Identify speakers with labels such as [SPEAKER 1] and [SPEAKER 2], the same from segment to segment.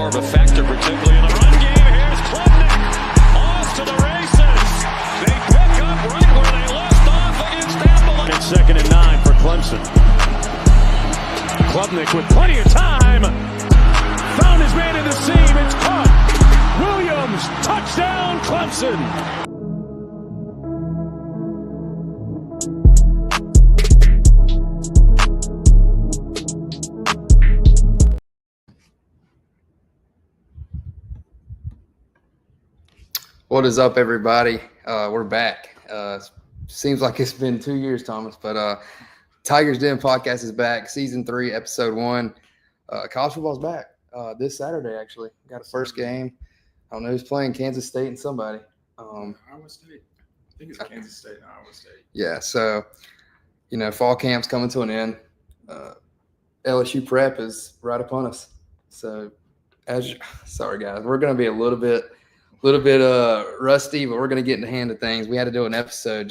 [SPEAKER 1] more of a factor, particularly in the run game. Here's Klubnik off to the races. They pick up right where they left off against Appalachia.
[SPEAKER 2] It's 2nd and 9 for Clemson. Klubnik with plenty of time. Found his man in the seam. It's caught. Williams, touchdown, Clemson.
[SPEAKER 3] What is up, everybody? We're back. Seems like it's been 2 years, Thomas, but Tigers Den podcast is back. Season 3, episode 1. College football's back this Saturday, actually. Got a first game. I don't know who's playing, Kansas State and somebody.
[SPEAKER 4] Iowa State. I think it's Kansas State and Iowa State.
[SPEAKER 3] Yeah, so, fall camp's coming to an end. LSU prep is right upon us. So, sorry, guys. We're going to be a little bit rusty, but we're going to get in the hand of things. We had to do an episode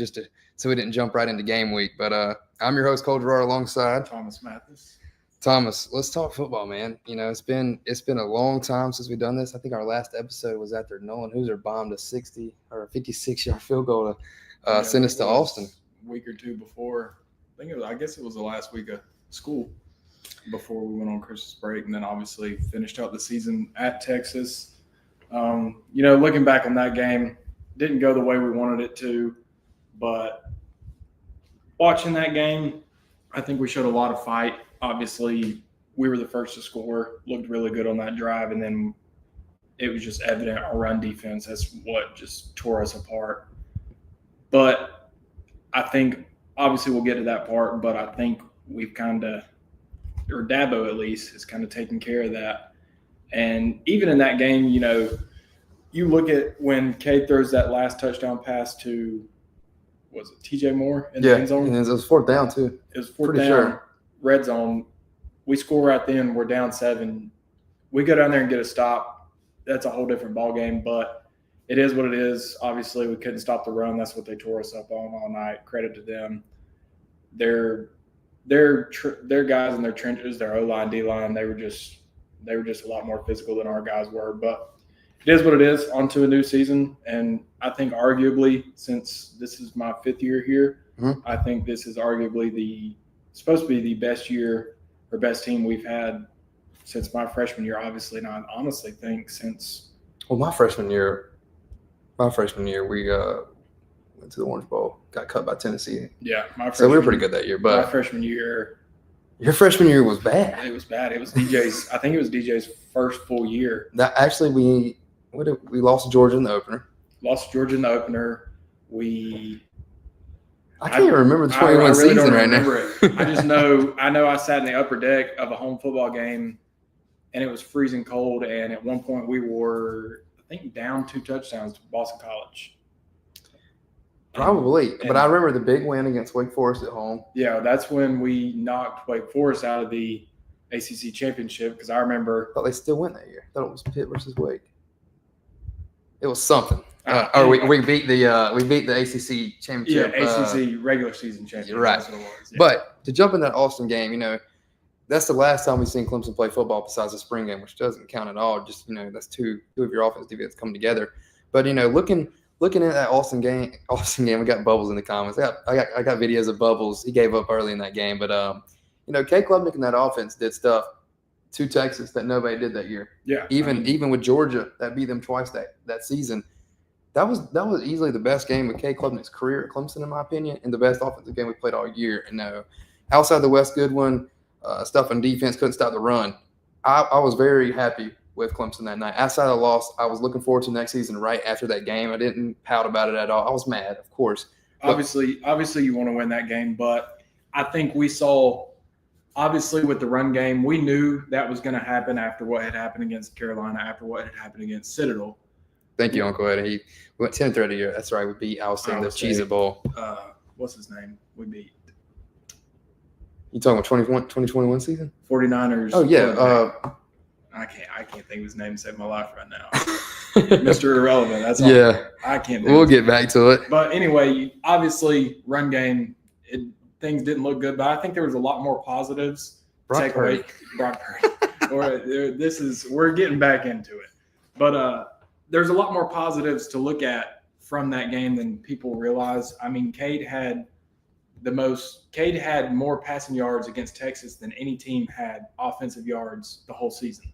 [SPEAKER 3] so we didn't jump right into game week. But I'm your host, Cole Gerard, alongside
[SPEAKER 4] Thomas Mathis.
[SPEAKER 3] Thomas, let's talk football, man. It's been a long time since we've done this. I think our last episode was after Nolan Hooser bombed a 60 or a 56-yard field goal to send us to Austin.
[SPEAKER 4] A week or two before. I guess it was the last week of school before we went on Christmas break, and then obviously finished out the season at Texas. Looking back on that game, didn't go the way we wanted it to, but watching that game, I think we showed a lot of fight. Obviously, we were the first to score, looked really good on that drive, and then it was just evident our run defense. That's what just tore us apart. But I think, obviously we'll get to that part, but I think we've or Dabo at least, has kind of taken care of that. And even in that game, you look at when Cade throws that last touchdown pass to, was it TJ Moore in the end zone?
[SPEAKER 3] Yeah, it was 4th down too.
[SPEAKER 4] It was 4th down, sure. Red zone. We score right then. We're down 7. We go down there and get a stop. That's a whole different ball game, but it is what it is. Obviously, we couldn't stop the run. That's what they tore us up on all night. Credit to them. They're guys in their trenches, their O-line, D-line. They were just a lot more physical than our guys were, but it is what it is. On to a new season, and I think arguably, since this is my 5th year here, I think this is arguably supposed to be the best year or best team we've had since my freshman year. Obviously, and I honestly think since
[SPEAKER 3] my freshman year, we went to the Orange Bowl, got cut by Tennessee.
[SPEAKER 4] Yeah,
[SPEAKER 3] so we were pretty good that year. But
[SPEAKER 4] my freshman year,
[SPEAKER 3] your freshman year was bad.
[SPEAKER 4] It was bad. It was DJ's. I think it was DJ's first full year.
[SPEAKER 3] That actually we lost Georgia in the opener. I can't even remember the 21 season right now.
[SPEAKER 4] I just know I sat in the upper deck of a home football game, and it was freezing cold. And at one point we were, I think, down 2 touchdowns to Boston College.
[SPEAKER 3] Probably, but I remember the big win against Wake Forest at home.
[SPEAKER 4] Yeah, that's when we knocked Wake Forest out of the ACC championship. Because I remember,
[SPEAKER 3] I thought they still went that year. I thought it was Pitt versus Wake. It was something. We beat the ACC championship.
[SPEAKER 4] Yeah, ACC regular season championship.
[SPEAKER 3] Right.
[SPEAKER 4] That's what it was. Yeah.
[SPEAKER 3] But to jump in that Austin game, that's the last time we've seen Clemson play football besides the spring game, which doesn't count at all. Just that's two of your offense defense come together. But looking at that Austin game, we got Bubbles in the comments. I got videos of Bubbles. He gave up early in that game, but K. Klubnik and that offense did stuff to Texas that nobody did that year.
[SPEAKER 4] Yeah,
[SPEAKER 3] even with Georgia that beat them twice that season. That was easily the best game of K. Klubnik's career at Clemson, in my opinion, and the best offensive game we played all year. And outside the Wes Goodwin stuff on defense, couldn't stop the run. I was very happy with Clemson that night. Outside of the loss, I was looking forward to next season right after that game. I didn't pout about it at all. I was mad, of course.
[SPEAKER 4] Obviously you want to win that game, but I think we saw, obviously with the run game, we knew that was going to happen after what had happened against Carolina, after what had happened against Citadel.
[SPEAKER 3] Thank you, Uncle Eddie. We went 10th throughout the year. That's right. We beat Iowa State in the Cheez-It Bowl.
[SPEAKER 4] What's his name? We beat.
[SPEAKER 3] You talking about 2021 season?
[SPEAKER 4] 49ers.
[SPEAKER 3] Oh, yeah.
[SPEAKER 4] I can't think of his name to save my life right now. Mr. Irrelevant. That's all.
[SPEAKER 3] Yeah.
[SPEAKER 4] I can't.
[SPEAKER 3] We'll get back to it.
[SPEAKER 4] But anyway, obviously, run game, things didn't look good, but I think there was a lot more positives.
[SPEAKER 3] Brock Purdy.
[SPEAKER 4] Brock Purdy. We're getting back into it. But there's a lot more positives to look at from that game than people realize. I mean, Cade had more passing yards against Texas than any team had offensive yards the whole season.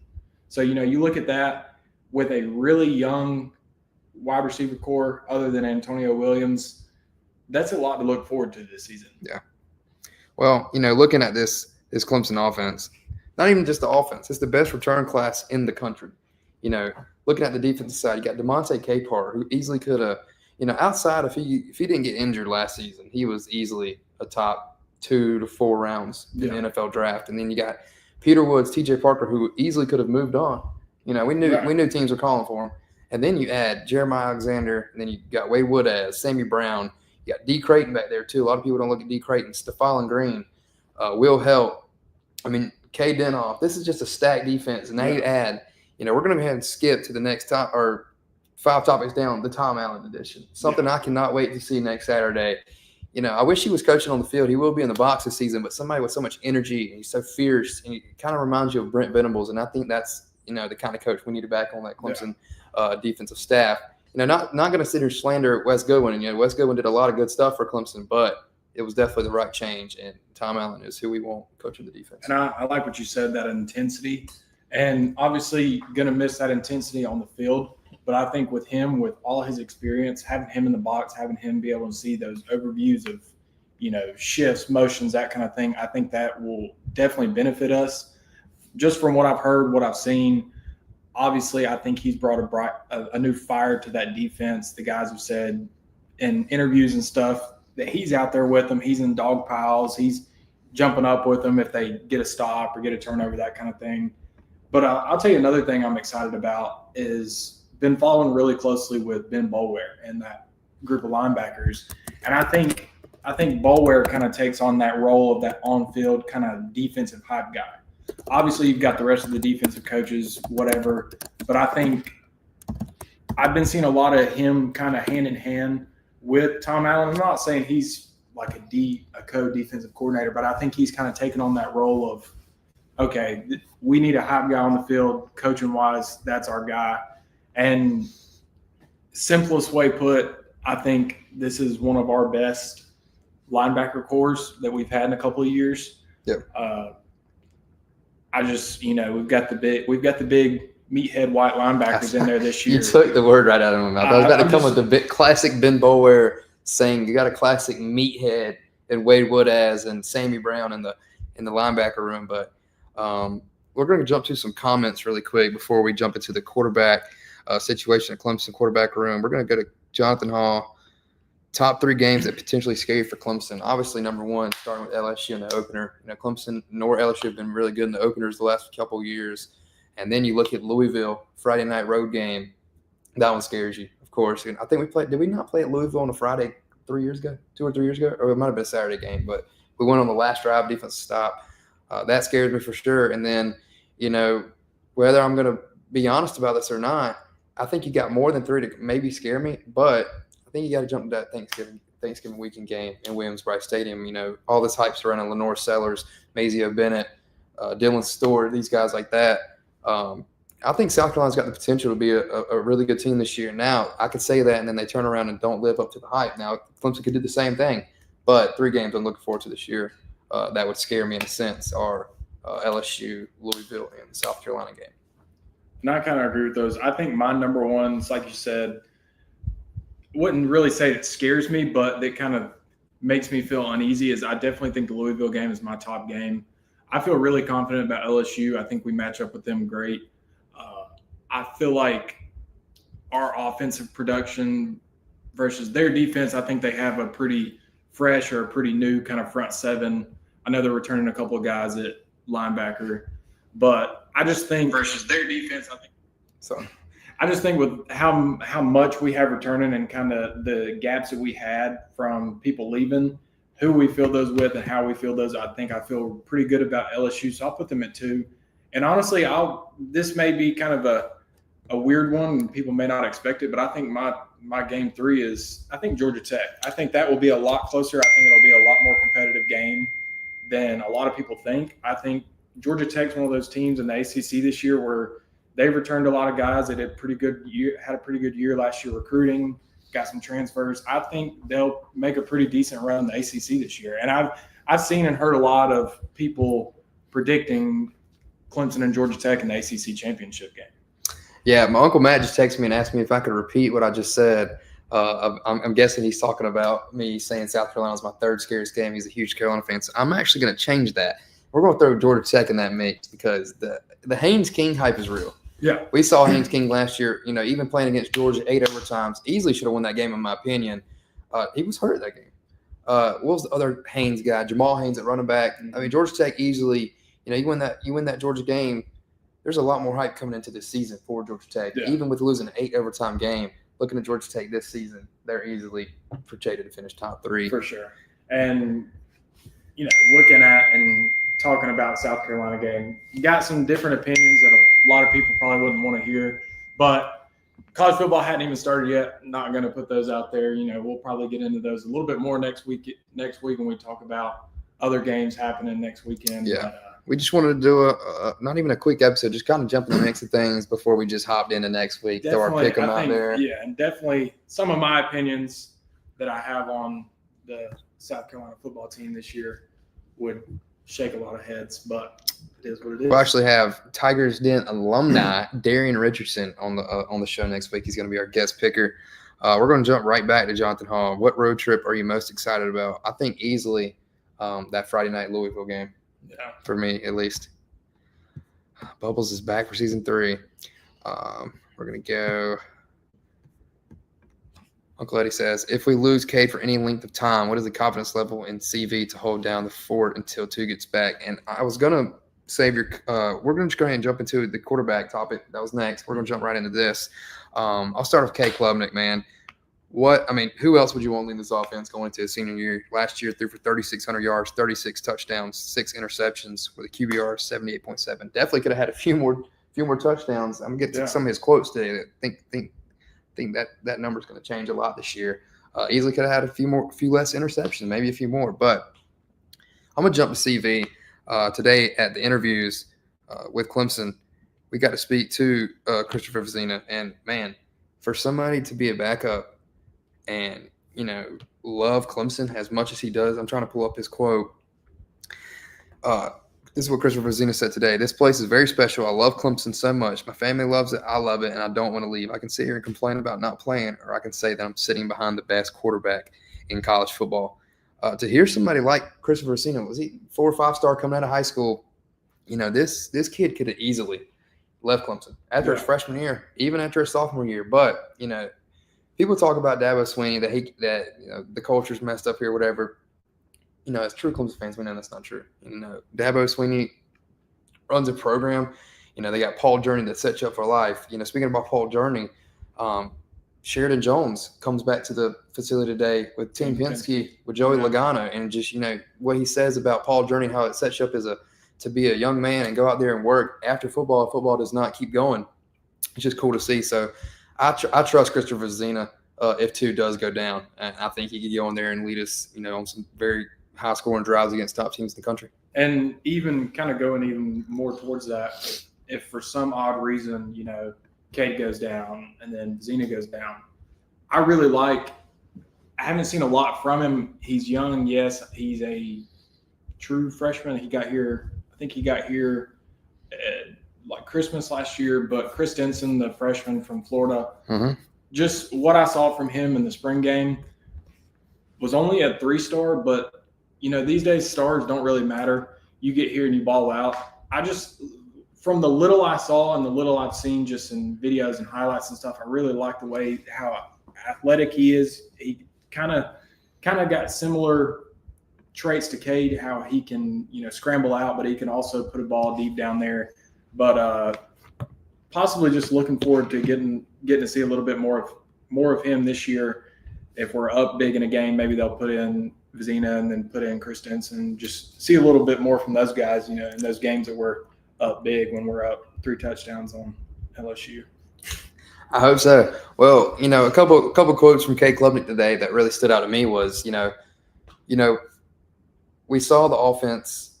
[SPEAKER 4] So, you look at that with a really young wide receiver core other than Antonio Williams, that's a lot to look forward to this season.
[SPEAKER 3] Yeah. Well, looking at this Clemson offense, not even just the offense, it's the best return class in the country. Looking at the defensive side, you got DeMonte Capar, who easily could have, outside if he didn't get injured last season, he was easily a top 2 to 4 rounds in the NFL draft. And then you got Peter Woods, TJ Parker, who easily could have moved on. We knew teams were calling for him. And then you add Jeremiah Alexander, and then you got Wade Woodaz, Sammy Brown. You got D. Creighton back there, too. A lot of people don't look at D. Creighton. Stephon Green, Will Help. Kay Denoff. This is just a stacked defense. And now you add, we're going to go ahead and skip to the next top or 5 topics down, the Tom Allen edition. Something I cannot wait to see next Saturday. I wish he was coaching on the field. He will be in the box this season, but somebody with so much energy and he's so fierce, and he kind of reminds you of Brent Venables. And I think that's, the kind of coach we need to back on that Clemson defensive staff. Not going to sit here and slander Wes Goodwin. And, Wes Goodwin did a lot of good stuff for Clemson, but it was definitely the right change. And Tom Allen is who we want coaching the defense.
[SPEAKER 4] And I like what you said, that intensity. And obviously going to miss that intensity on the field. But I think with him, with all his experience, having him in the box, having him be able to see those overviews of, shifts, motions, that kind of thing, I think that will definitely benefit us. Just from what I've heard, what I've seen, obviously I think he's brought a new fire to that defense. The guys have said in interviews and stuff that he's out there with them. He's in dog piles. He's jumping up with them if they get a stop or get a turnover, that kind of thing. But I'll tell you another thing I'm excited about is been following really closely with Ben Boulware and that group of linebackers. And I think Boulware kind of takes on that role of that on-field kind of defensive hype guy. Obviously, you've got the rest of the defensive coaches, whatever. But I think I've been seeing a lot of him kind of hand-in-hand with Tom Allen. I'm not saying he's like a co-defensive coordinator, but I think he's kind of taken on that role of, okay, we need a hype guy on the field, coaching-wise, that's our guy. And simplest way put, I think this is one of our best linebacker cores that we've had in a couple of years.
[SPEAKER 3] Yep.
[SPEAKER 4] I just, we've got the big meathead white linebackers in there this year.
[SPEAKER 3] You took the word right out of my mouth. I was about to come with the big classic Ben Boulware saying you got a classic meathead in Wade Woodaz and Sammy Brown in the linebacker room. But we're going to jump to some comments really quick before we jump into the quarterback situation at Clemson quarterback room. We're going to go to Jonathan Hall. Top 3 games that potentially scary for Clemson. Obviously, number 1, starting with LSU in the opener. Clemson nor LSU have been really good in the openers the last couple of years. And then you look at Louisville, Friday night road game. That one scares you, of course. And I think we played – did we not play at Louisville on a Friday 2 or 3 years ago? Or it might have been a Saturday game. But we went on the last drive, defensive stop. That scares me for sure. And then, whether I'm going to be honest about this or not, I think you got more than 3 to maybe scare me. But – I think you got to jump to that Thanksgiving weekend game in Williams-Brice Stadium. All this hype surrounding Lenore Sellers, Mazio Bennett, Dylan Stewart, these guys like that. I think South Carolina's got the potential to be a really good team this year. Now, I could say that, and then they turn around and don't live up to the hype. Now, Clemson could do the same thing, but 3 games I'm looking forward to this year that would scare me in a sense are LSU, Louisville, and the South Carolina game.
[SPEAKER 4] And I kind of agree with those. I think my number one is, like you said, wouldn't really say it scares me, but that kind of makes me feel uneasy is I definitely think the Louisville game is my top game. I feel really confident about LSU. I think we match up with them great. I feel like our offensive production versus their defense, I think they have a pretty fresh or a pretty new kind of front seven. I know they're returning a couple of guys at linebacker, but I just think versus their defense, I just think with how much we have returning and kind of the gaps that we had from people leaving, who we fill those with and how we fill those, I think I feel pretty good about LSU. So I'll put them at 2. And honestly, this may be kind of a weird one and people may not expect it, but I think my game 3 is, I think Georgia Tech. I think that will be a lot closer. I think it'll be a lot more competitive game than a lot of people think. I think Georgia Tech's one of those teams in the ACC this year where they've returned a lot of guys. They did had a pretty good year last year recruiting, got some transfers. I think they'll make a pretty decent run in the ACC this year. And I've seen and heard a lot of people predicting Clemson and Georgia Tech in the ACC championship game.
[SPEAKER 3] Yeah, my Uncle Matt just texted me and asked me if I could repeat what I just said. I'm guessing he's talking about me saying South Carolina was my third scariest game. He's a huge Carolina fan. So I'm actually going to change that. We're going to throw Georgia Tech in that mix because the Haynes King hype is real.
[SPEAKER 4] Yeah.
[SPEAKER 3] We saw Haynes King last year, even playing against Georgia 8 overtimes. Easily should have won that game, in my opinion. He was hurt that game. What was the other Haynes guy? Jamal Haynes at running back. I mean, Georgia Tech easily, you win that Georgia game. There's a lot more hype coming into this season for Georgia Tech. Yeah. Even with losing an 8 overtime game, looking at Georgia Tech this season, they're easily projected to finish top 3.
[SPEAKER 4] For sure. And, looking at and talking about South Carolina game, you got some different opinions that a lot of people probably wouldn't want to hear. But college football hadn't even started yet. Not going to put those out there. We'll probably get into those a little bit more next week when we talk about other games happening next weekend.
[SPEAKER 3] Yeah. We just wanted to do not even a quick episode, just kind of jump in the mix of things before we just hopped into next week. Throw our pick 'em out there.
[SPEAKER 4] Yeah, and definitely some of my opinions that I have on the South Carolina football team this year would shake a lot of heads, but it is what it is.
[SPEAKER 3] We'll actually have Tigers Den alumni Darian Richardson on the show next week. He's going to be our guest picker. We're going to jump right back to Jonathan Hall. What road trip are you most excited about? I think easily that Friday night Louisville game.
[SPEAKER 4] Yeah.
[SPEAKER 3] For me, at least. Bubbles is back for season 3. We're going to go. Uncle Eddie says, if we lose Cade for any length of time, what is the confidence level in CV to hold down the fort until 2 gets back? And I was going to save your we're going to just go ahead and jump into the quarterback topic. That was next. We're going to jump right into this. I'll start with Cade Klubnik, man. Who else would you want to lead this offense going into his senior year? Last year, threw for 3,600 yards, 36 touchdowns, 6 interceptions with a QBR of 78.7. Definitely could have had a few more touchdowns. I'm going to get to some of his quotes today. I think that number's going to change a lot this year. Easily could have had a few less interceptions, maybe a few more. But I'm going to jump to CV. Today at the interviews with Clemson, we got to speak to Christopher Vezina. And, man, for somebody to be a backup and, love Clemson as much as he does. I'm trying to pull up his quote. This is what Christopher Vezina said today. This place is very special. I love Clemson so much. My family loves it. I love it, and I don't want to leave. I can sit here and complain about not playing, or I can say that I'm sitting behind the best quarterback in college football. To hear somebody like Christopher Vezina, was he 4 or 5-star coming out of high school? This kid could have easily left Clemson after his freshman year, even after his sophomore year. But, people talk about Dabo Swinney that the culture's messed up here, whatever. As true Clemson fans, we know that's not true. Dabo Swinney runs a program. They got Paul Journey that sets you up for life. Speaking about Paul Journey, Sheridan Jones comes back to the facility today with Tim Penske, with Joey Logano, and just what he says about Paul Journey, how it sets you up to be a young man and go out there and work after football. Football does not keep going. It's just cool to see. So I trust Christopher Vezina if 2 does go down. And I think he could go in there and lead us, on some very high-scoring drives against top teams in the country.
[SPEAKER 4] And even kind of going even more towards that, if for some odd reason, Cade goes down and then Vezina goes down, I haven't seen a lot from him. He's young, yes. He's a true freshman. I think he got here like Christmas last year, but Chris Denson, the freshman from Florida, just what I saw from him in the spring game was only a 3-star, but these days stars don't really matter. You get here and you ball out. From the little I saw and the little I've seen just in videos and highlights and stuff, I really like the way how athletic he is. He kind of got similar traits to Cade, how he can, scramble out, but he can also put a ball deep down there. But possibly just looking forward to getting to see a little bit more of him this year. If we're up big in a game, maybe they'll put in Vezina and then put in Chris Denson. Just see a little bit more from those guys, in those games that we're up big when we're up 3 touchdowns on LSU.
[SPEAKER 3] I hope so. Well, a couple quotes from Cade Klubnik today that really stood out to me was, we saw the offense,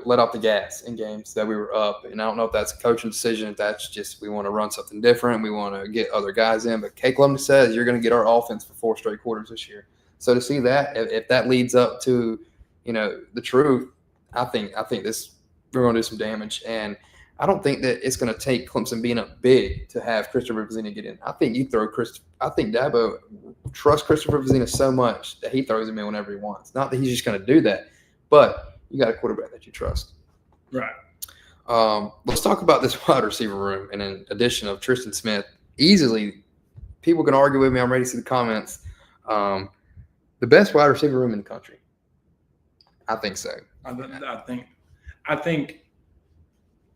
[SPEAKER 3] let off the gas in games that we were up. And I don't know if that's a coaching decision, if that's just we want to run something different, we want to get other guys in. But K. Clemson says you're going to get our offense for 4 straight quarters this year. So to see that, if that leads up to, the truth, I think we're going to do some damage. And I don't think that it's going to take Clemson being up big to have Christopher Vizina get in. I think I think Dabo trusts Christopher Vizina so much that he throws him in whenever he wants. Not that he's just going to do that, but you got a quarterback that you trust.
[SPEAKER 4] Right.
[SPEAKER 3] Let's talk about this wide receiver room. And in addition of Tristan Smith, easily, people can argue with me. I'm ready to see the comments. The best wide receiver room in the country. I think so.
[SPEAKER 4] I think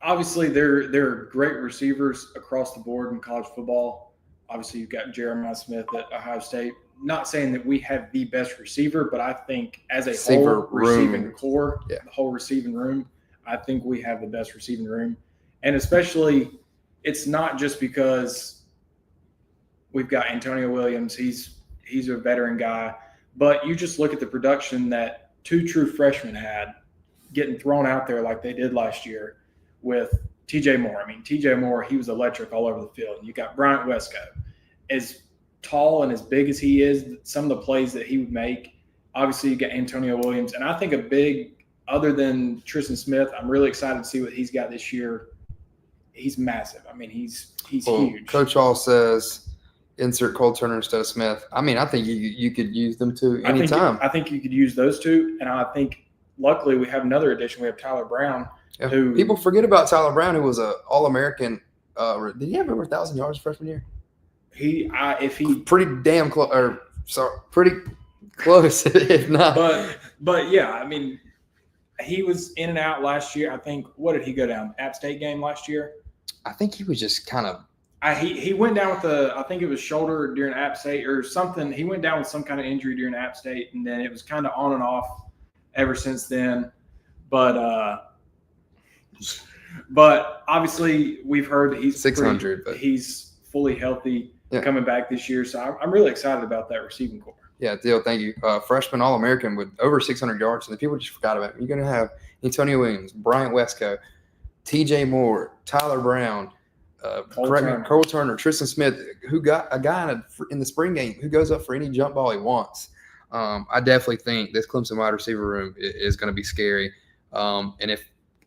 [SPEAKER 4] obviously there are great receivers across the board in college football. Obviously, you've got Jeremiah Smith at Ohio State. Not saying that we have the best receiver, but I think as a whole receiving core, the whole receiving room, I think we have the best receiving room. And especially, it's not just because we've got Antonio Williams. He's a veteran guy. But you just look at the production that 2 true freshmen had getting thrown out there like they did last year with TJ Moore. I mean, TJ Moore, he was electric all over the field. And you got Bryant Wesco. As tall and as big as he is, some of the plays that he would make, obviously you got Antonio Williams. And I think other than Tristan Smith, I'm really excited to see what he's got this year. He's massive. I mean, he's huge.
[SPEAKER 3] Coach Hall says insert Cole Turner instead of Smith. I mean, I think you could use them too anytime.
[SPEAKER 4] I think you could use those two. And I think luckily we have another addition. We have Tyler Brown.
[SPEAKER 3] Yeah.
[SPEAKER 4] Who
[SPEAKER 3] people forget about Tyler Brown, who was an All-American. Did he have over 1,000 yards freshman year?
[SPEAKER 4] If he
[SPEAKER 3] pretty damn close, pretty close, if not.
[SPEAKER 4] But yeah, I mean, he was in and out last year. I think what did he go down? App State game last year.
[SPEAKER 3] I think he was just kind of.
[SPEAKER 4] He went down with I think it was shoulder during App State or something. He went down with some kind of injury during App State, and then it was kind of on and off ever since then. But obviously we've heard that he's
[SPEAKER 3] 600, but
[SPEAKER 4] he's fully healthy coming back this year. So I'm really excited about that receiving core.
[SPEAKER 3] Yeah, Theo, thank you. Freshman All-American with over 600 yards, and the people just forgot about him. You're going to have Antonio Williams, Bryant Wesco, TJ Moore, Tyler Brown, Cole Turner, Tristan Smith, who got a guy in the spring game who goes up for any jump ball he wants. I definitely think this Clemson wide receiver room is going to be scary. And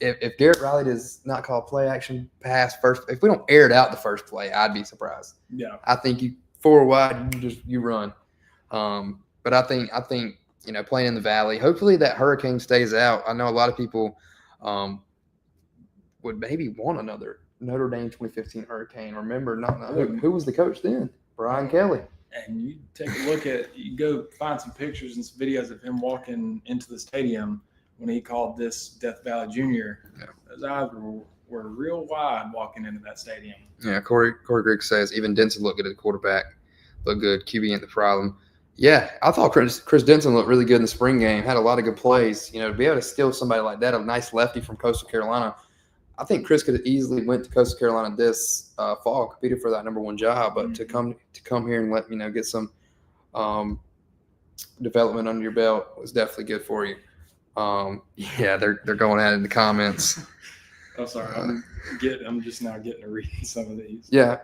[SPEAKER 3] if Garrett Riley does not call a play action pass first, if we don't air it out the first play, I'd be surprised.
[SPEAKER 4] Yeah,
[SPEAKER 3] I think you 4 wide, you run. But I think playing in the Valley, hopefully that hurricane stays out. I know a lot of people would maybe want another Notre Dame 2015 hurricane. Remember, who was the coach then? Brian Kelly.
[SPEAKER 4] And you take a look you go find some pictures and some videos of him walking into the stadium when he called this Death Valley Jr. Yeah. Those eyes were real wide walking into that stadium. Yeah,
[SPEAKER 3] Corey Griggs says even Denson looked good at the quarterback. Looked good. QB ain't the problem. Yeah, I thought Chris Denson looked really good in the spring game. Had a lot of good plays. To be able to steal somebody like that, a nice lefty from Coastal Carolina. I think Chris could have easily went to Coastal Carolina this fall, competed for that number 1 job. But to come here and let get some development under your belt was definitely good for you. Yeah, they're going at it in the comments.
[SPEAKER 4] Oh, sorry, I'm just now getting to read some of these.
[SPEAKER 3] Yeah,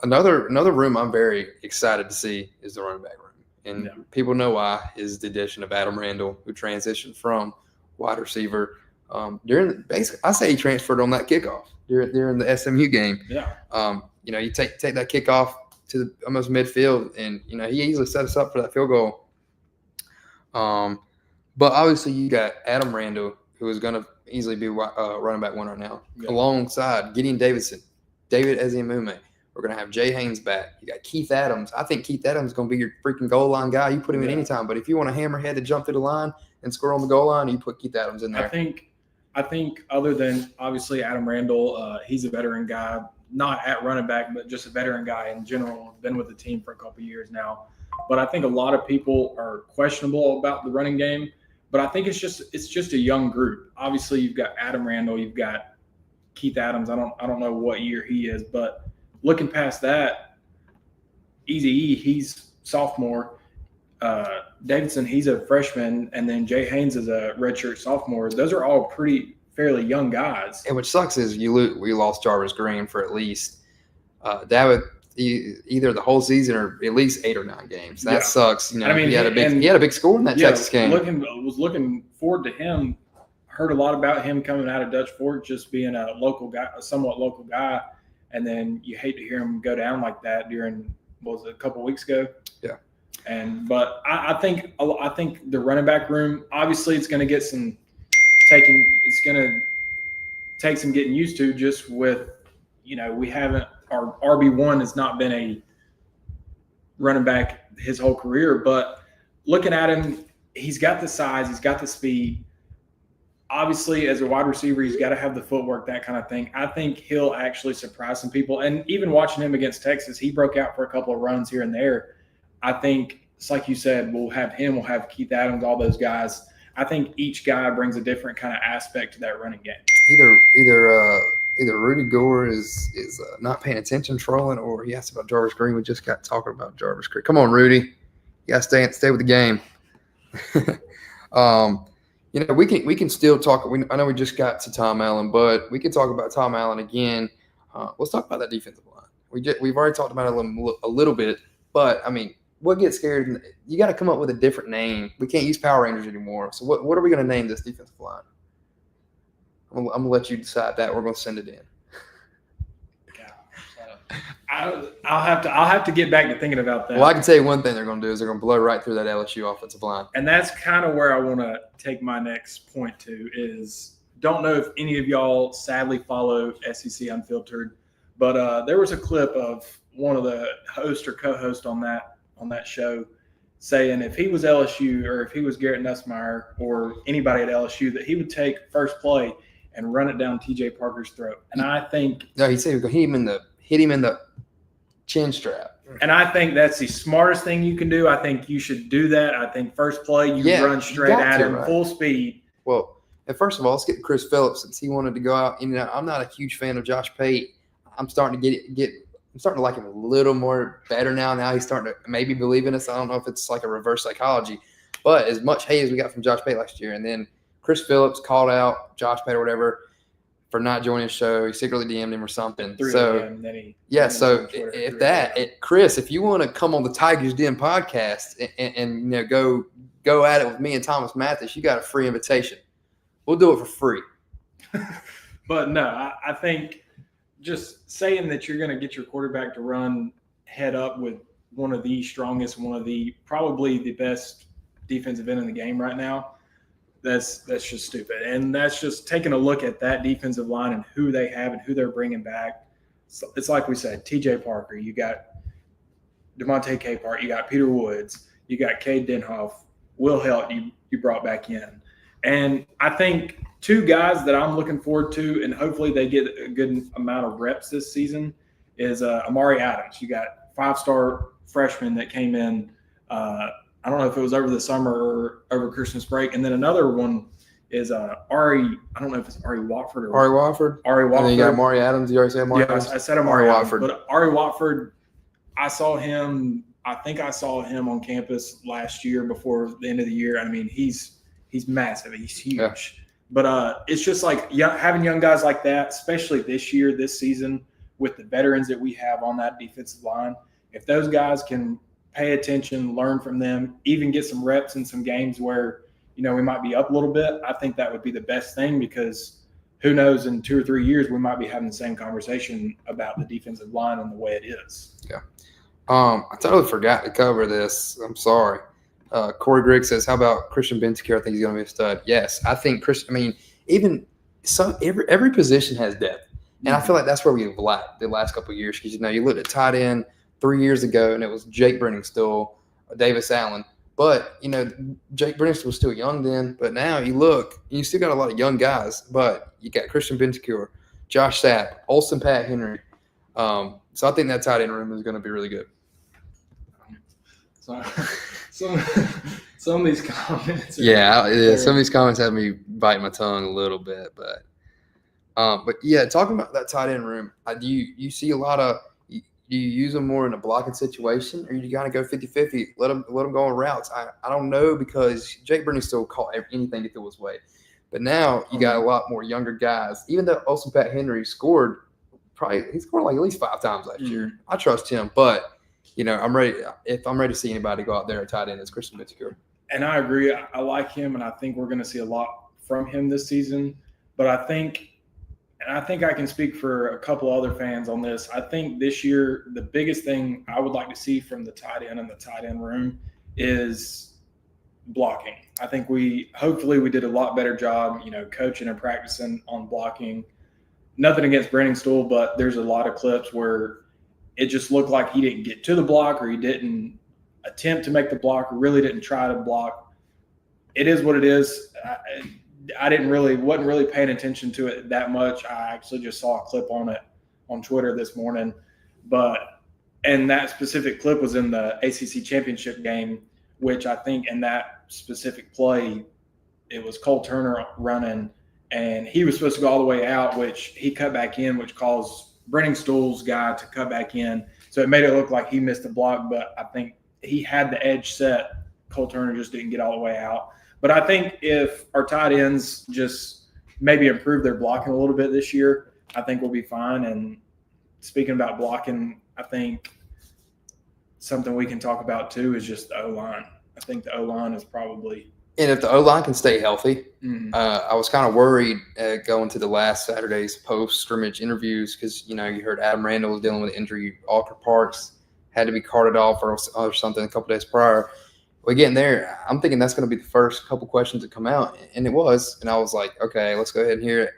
[SPEAKER 3] another room I'm very excited to see is the running back room, and people know why is the addition of Adam Randall, who transitioned from wide receiver. I say he transferred on that kickoff during the SMU game.
[SPEAKER 4] Yeah.
[SPEAKER 3] You take that kickoff to almost midfield, and he easily set us up for that field goal. But obviously you got Adam Randall, who is going to easily be running back 1 right now, alongside Gideon Davidson, David Eziamume. We're going to have Jay Haynes back. You got Keith Adams. I think Keith Adams is going to be your freaking goal line guy. You put him in anytime. But if you want a hammerhead to jump through the line and score on the goal line, you put Keith Adams in there.
[SPEAKER 4] I think other than obviously Adam Randall, he's a veteran guy, not at running back, but just a veteran guy in general. Been with the team for a couple of years now. But I think a lot of people are questionable about the running game. But I think it's just a young group. Obviously, you've got Adam Randall, you've got Keith Adams. I don't know what year he is, but looking past that, Eazy-E, he's sophomore. Davidson, he's a freshman, and then Jay Haynes is a redshirt sophomore. Those are all fairly young guys.
[SPEAKER 3] And what sucks is we lost Jarvis Green for at least that would either the whole season or at least 8 or 9 games. That sucks.
[SPEAKER 4] I mean,
[SPEAKER 3] he had a big score in that Texas game.
[SPEAKER 4] Was looking forward to him. Heard a lot about him coming out of Dutch Fork, just being a local guy, a somewhat local guy, and then you hate to hear him go down like that during a couple weeks ago.
[SPEAKER 3] Yeah.
[SPEAKER 4] But I think the running back room, obviously it's going to get some taking. It's going to take some getting used to, just with we haven't, our RB1 has not been a running back his whole career, but looking at him, he's got the size, he's got the speed. Obviously, as a wide receiver, he's got to have the footwork, that kind of thing. I think he'll actually surprise some people. And even watching him against Texas, he broke out for a couple of runs here and there. I think, it's like you said, we'll have Keith Adams, all those guys. I think each guy brings a different kind of aspect to that running game.
[SPEAKER 3] Either Rudy Gore is not paying attention, trolling, or he asked about Jarvis Green. We just got talking about Jarvis Green. Come on, Rudy, you got to stay with the game. We can still talk. I know we just got to Tom Allen, but we can talk about Tom Allen again. Let's talk about that defensive line. We've already talked about it a little bit, but I mean, what gets scared? You got to come up with a different name. We can't use Power Rangers anymore. So what are we going to name this defensive line? I'm gonna let you decide that. We're gonna send it in.
[SPEAKER 4] I'll have to get back to thinking about that.
[SPEAKER 3] Well, I can tell you one thing they're gonna do is they're gonna blow right through that LSU offensive line.
[SPEAKER 4] And that's kind of where I want to take my next point to is, don't know if any of y'all sadly follow SEC Unfiltered, but there was a clip of one of the host or co-host on that show saying if he was LSU or if he was Garrett Nussmeier or anybody at LSU, that he would take first play and run it down TJ Parker's throat. And I think –
[SPEAKER 3] no, he said hit him in the chin strap.
[SPEAKER 4] And I think that's the smartest thing you can do. I think you should do that. I think first play, run straight at him, full speed.
[SPEAKER 3] Well, and first of all, let's get to Chris Phillips since he wanted to go out. I'm not a huge fan of Josh Pate. I'm starting to like him a little more better now. Now he's starting to maybe believe in us. I don't know if it's like a reverse psychology. But as much hate as we got from Josh Pate last year, and then Chris Phillips called out Josh Pate or whatever for not joining the show. He secretly DM'd him or something. Chris, if you want to come on the Tigers Den podcast and go at it with me and Thomas Mathis, you got a free invitation. We'll do it for free.
[SPEAKER 4] But no, I think just saying that you're going to get your quarterback to run head up with one of the strongest, probably the best defensive end in the game right now, that's just stupid. And that's just taking a look at that defensive line and who they have and who they're bringing back. So it's like we said, TJ Parker, you got DeMonte Capehart, you got Peter Woods, you got Cade Denhoff, Will Helt you brought back in. And I think two guys that I'm looking forward to, and hopefully they get a good amount of reps this season, is Amari Adams. You got 5-star freshman that came in I don't know if it was over the summer or over Christmas break. And then another one is Ari. I don't know if it's Ari Watford or
[SPEAKER 3] Ari Watford.
[SPEAKER 4] And
[SPEAKER 3] then you got Amari Adams. You already said Amari Adams?
[SPEAKER 4] I said Amari Watford. But Ari Watford, I think I saw him on campus last year before the end of the year. I mean, he's massive. He's huge. Yeah. But it's just like having young guys like that, especially this season, with the veterans that we have on that defensive line. If those guys can pay attention, learn from them, even get some reps in some games where, we might be up a little bit, I think that would be the best thing, because who knows, in 2 or 3 years, we might be having the same conversation about the defensive line and the way it is.
[SPEAKER 3] Yeah. I totally forgot to cover this. I'm sorry. Corey Grigg says, how about Christian Bentancur? I think he's going to be a stud. Yes, I think every position has depth. And I feel like that's where we've lacked the last couple of years, because, you looked at tight end 3 years ago, and it was Jake Brenningstool, Davis Allen. But, Jake Brenningstool was still young then. But now you still got a lot of young guys. But you got Christian Bentancur, Josh Sapp, Olsen Pat Henry. So I think that tight end room is going to be really good.
[SPEAKER 4] So some of these comments.
[SPEAKER 3] Some of these comments have me biting my tongue a little bit. But yeah, talking about that tight end room, you see a lot of – Do you use them more in a blocking situation, or you got to go 50-50, let them go on routes? I don't know, because Jake Browning still caught anything that threw his way. But now you got a lot more younger guys. Even though also Pat Henry scored like at least 5 times last year. I trust him, but I'm ready. If I'm ready to see anybody go out there at tight end, it's Christian Benziger.
[SPEAKER 4] And I agree. I like him, and I think we're going to see a lot from him this season. But I think I can speak for a couple other fans on this. I think this year the biggest thing I would like to see from the tight end and the tight end room is blocking. I think hopefully we did a lot better job, coaching and practicing on blocking. Nothing against Brennan Stool, but there's a lot of clips where it just looked like he didn't get to the block, or he didn't attempt to make the block, or really didn't try to block. It is what it is. I wasn't really paying attention to it that much. I actually just saw a clip on it on Twitter this morning. And that specific clip was in the ACC championship game, which I think in that specific play, it was Cole Turner running, and he was supposed to go all the way out, which he cut back in, which caused Brennan Stool's guy to cut back in. So it made it look like he missed the block, but I think he had the edge set. Cole Turner just didn't get all the way out. But I think if our tight ends just maybe improve their blocking a little bit this year, I think we'll be fine. And speaking about blocking, I think something we can talk about too is just the O-line. I think the O-line is probably –
[SPEAKER 3] and if the O-line can stay healthy, I was kind of worried going to the last Saturday's post-scrimmage interviews, because, you heard Adam Randall was dealing with an injury. Walker Parks had to be carted off or something a couple days prior. Well, getting there, I'm thinking that's going to be the first couple questions that come out, and it was. And I was like, okay, let's go ahead and hear it.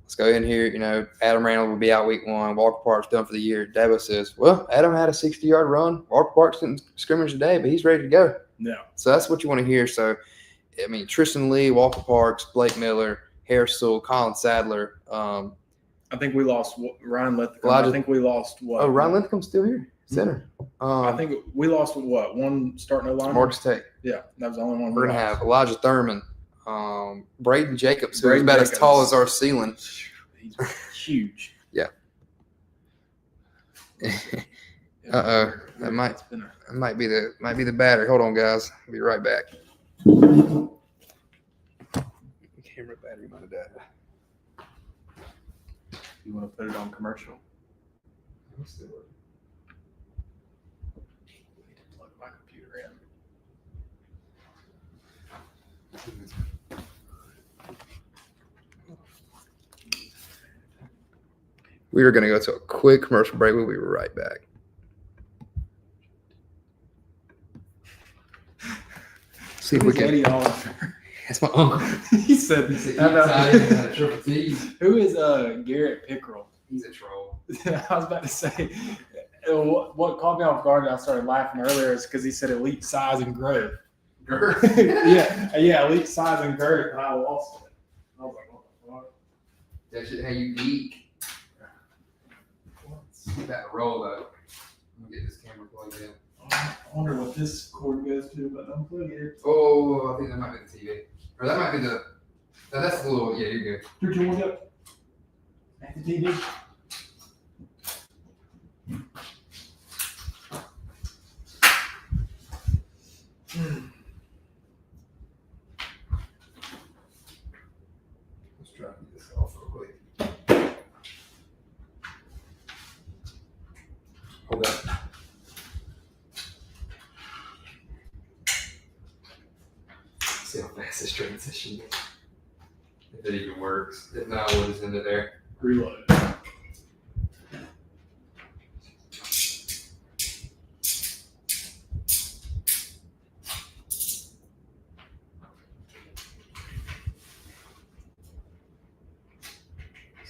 [SPEAKER 3] Let's go ahead and hear it. Adam Randall will be out week 1. Walker Parks done for the year. Dabo says, well, Adam had a 60-yard run. Walker Parks didn't scrimmage today, but he's ready to go.
[SPEAKER 4] Yeah.
[SPEAKER 3] So that's what you want to hear. So, I mean, Tristan Lee, Walker Parks, Blake Miller, Harris Sewell, Colin Sadler.
[SPEAKER 4] I think we lost Ryan Lithcomb.
[SPEAKER 3] Elijah,
[SPEAKER 4] I think we lost what?
[SPEAKER 3] Oh, Ryan Lithcom's still here, center.
[SPEAKER 4] I think we lost one starting O-line.
[SPEAKER 3] Marcus Tate.
[SPEAKER 4] Yeah, that was the only one.
[SPEAKER 3] We're going to have Elijah Thurman, Braden Jacobs, who's about as tall as our ceiling.
[SPEAKER 4] He's huge.
[SPEAKER 3] Yeah. Uh-oh. That might be the battery. Hold on, guys. I'll be right back. Camera battery might have died.
[SPEAKER 4] You want to put it on commercial?
[SPEAKER 3] Let's do it.
[SPEAKER 4] I need to plug my computer in.
[SPEAKER 3] We are going to go to a quick commercial break. We'll be right back. See if we can.
[SPEAKER 4] Eddie Oliver.
[SPEAKER 3] That's my uncle.
[SPEAKER 4] He said,
[SPEAKER 3] Triple T.
[SPEAKER 4] who is Garrett Pickerel?
[SPEAKER 3] He's a troll.
[SPEAKER 4] I was about to say, what caught me off guard and I started laughing earlier is because he said elite size and growth. yeah, elite size and girth, and I lost it. I was like, what the fuck?
[SPEAKER 3] That's just how you geek. Get that roll though. Let me get this camera plugged in.
[SPEAKER 4] I wonder what this cord goes to, but unplug it.
[SPEAKER 3] Oh, I think that might be the TV. Or that might be the. That's the little. Yeah, you're good.
[SPEAKER 4] 3, 2, 1, go. At the TV.
[SPEAKER 3] Let's try to get this off real quick. Hold up. See how fast this transition is. If it even works. If not, we'll just end it there.
[SPEAKER 4] Reload.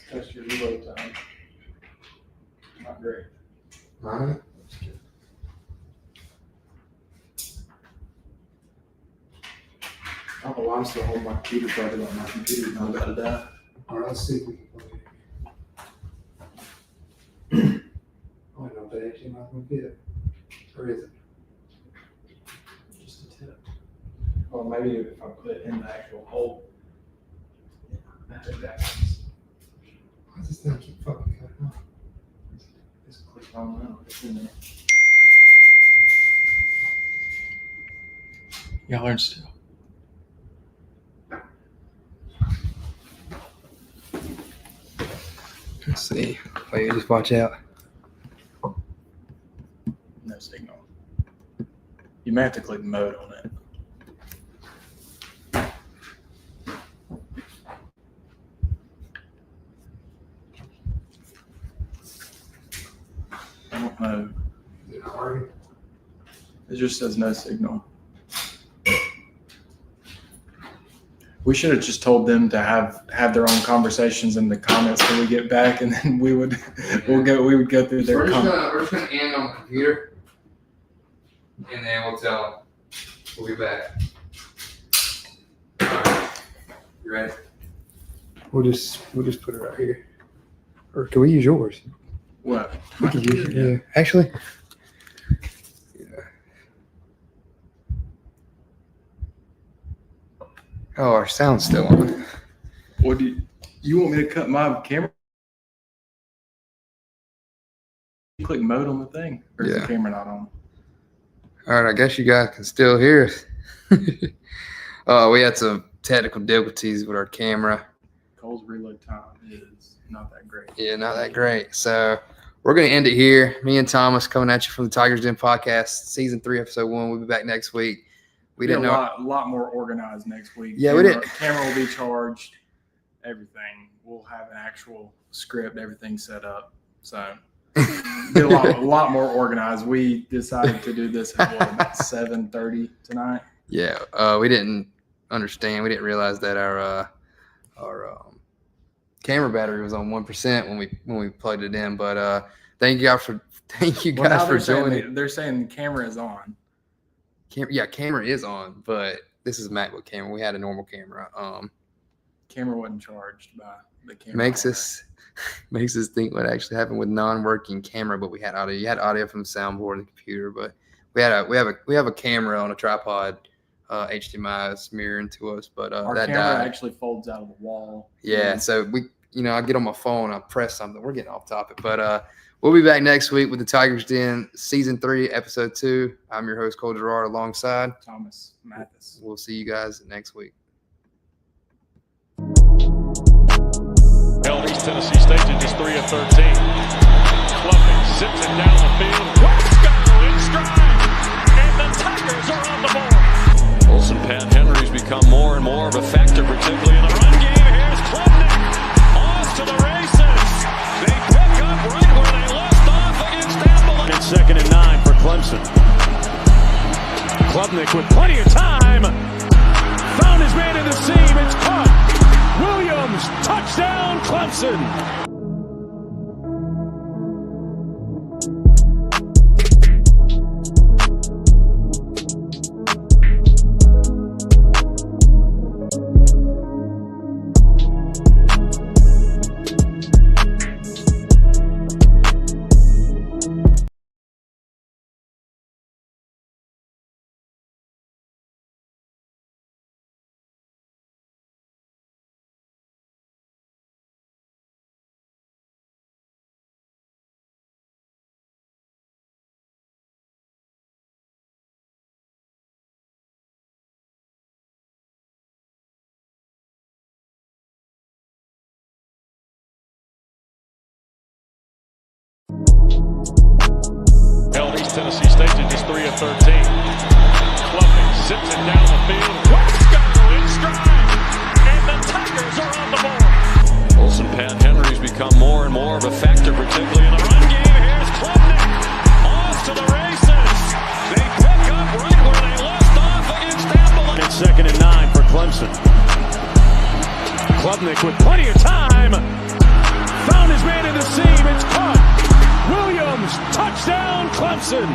[SPEAKER 4] Test your reload time. Not great.
[SPEAKER 3] Mine?
[SPEAKER 4] I don't know why I'm still holding my computer charger on my computer's not about to die.
[SPEAKER 3] All right, let's see if we can plug it in. Oh, I don't know if that actually might fit. Or is it?
[SPEAKER 4] Just a tip. Or maybe if I put it in the actual hole. Yeah, that's exactly.
[SPEAKER 3] Why does this thing keep fucking cutting off?
[SPEAKER 4] Just click Oh, no. Y'all learn still.
[SPEAKER 3] Let's see. Wait, just watch out.
[SPEAKER 4] No signal. You may have to click mode on it. I don't know. It just says no signal. We should have just told them to have their own conversations in the comments till we get back, and then we would go through their comments.
[SPEAKER 3] We're just gonna end on the computer, and then we'll tell them. We'll be back. All right. You ready? We'll just put it right here. Or can we use yours?
[SPEAKER 4] What?
[SPEAKER 3] We can use it. Yeah. Actually. Yeah. Oh, our sound's still on.
[SPEAKER 4] What do you want me to cut my camera? Click mode on the thing, or is the camera not on?
[SPEAKER 3] All right, I guess you guys can still hear us. We had some technical difficulties with our camera.
[SPEAKER 4] Cole's reload time is not that great.
[SPEAKER 3] Yeah, not that great. So we're going to end it here. Me and Thomas coming at you from the Tigers Den podcast, season 3, episode 1. We'll be back next week. We didn't know
[SPEAKER 4] a lot more organized next week.
[SPEAKER 3] Yeah, we didn't.
[SPEAKER 4] Camera will be charged. Everything. We'll have an actual script. Everything set up. So be a lot more organized. We decided to do this at about 7:30 tonight.
[SPEAKER 3] Yeah, we didn't understand. We didn't realize that our camera battery was on 1% when we plugged it in. But thank you guys for joining.
[SPEAKER 4] They're saying the camera is on.
[SPEAKER 3] Camera is on, but this is a MacBook camera. We had a normal camera.
[SPEAKER 4] Camera wasn't charged by the camera.
[SPEAKER 3] Makes us think what actually happened with non-working camera, but we had audio. You had audio from the soundboard and the computer, but we have a camera on a tripod, HDMI is mirroring to us, but
[SPEAKER 4] our
[SPEAKER 3] that
[SPEAKER 4] camera
[SPEAKER 3] died.
[SPEAKER 4] actually folds out of the wall.
[SPEAKER 3] Yeah, so I get on my phone, I press something. We're getting off topic, but we'll be back next week with the Tigers Den, season 3, episode 2. I'm your host, Cole Gerard, alongside
[SPEAKER 4] Thomas Mathis.
[SPEAKER 3] We'll see you guys next week.
[SPEAKER 2] Held East Tennessee State to just 3 of 13. Clubbing sits it down the field. Wesco in stride, and the Tigers are on the board.
[SPEAKER 1] Wilson Pat Henry's become more and more of a factor, particularly in the run game. Here's Klubnik off to the races. They pick up right where they left off against Apple.
[SPEAKER 2] It's 2nd and 9 for Clemson. Klubnik with plenty of time. Found his man in the seam. It's caught. Williams, touchdown, Clemson. Held East Tennessee State to just 3 of 13. Clubbing sits it down the field. Wesco in stride, and the Tigers are on the board.
[SPEAKER 1] Wilson Pat Henry's become more and more of a factor, particularly in the run game. Here's Klubnik off to the races. They pick up right where they left off against Apple.
[SPEAKER 2] It's 2nd and 9 for Clemson. Klubnik with plenty of time. Found his man in the seam. It's caught. Williams, touchdown, Clemson.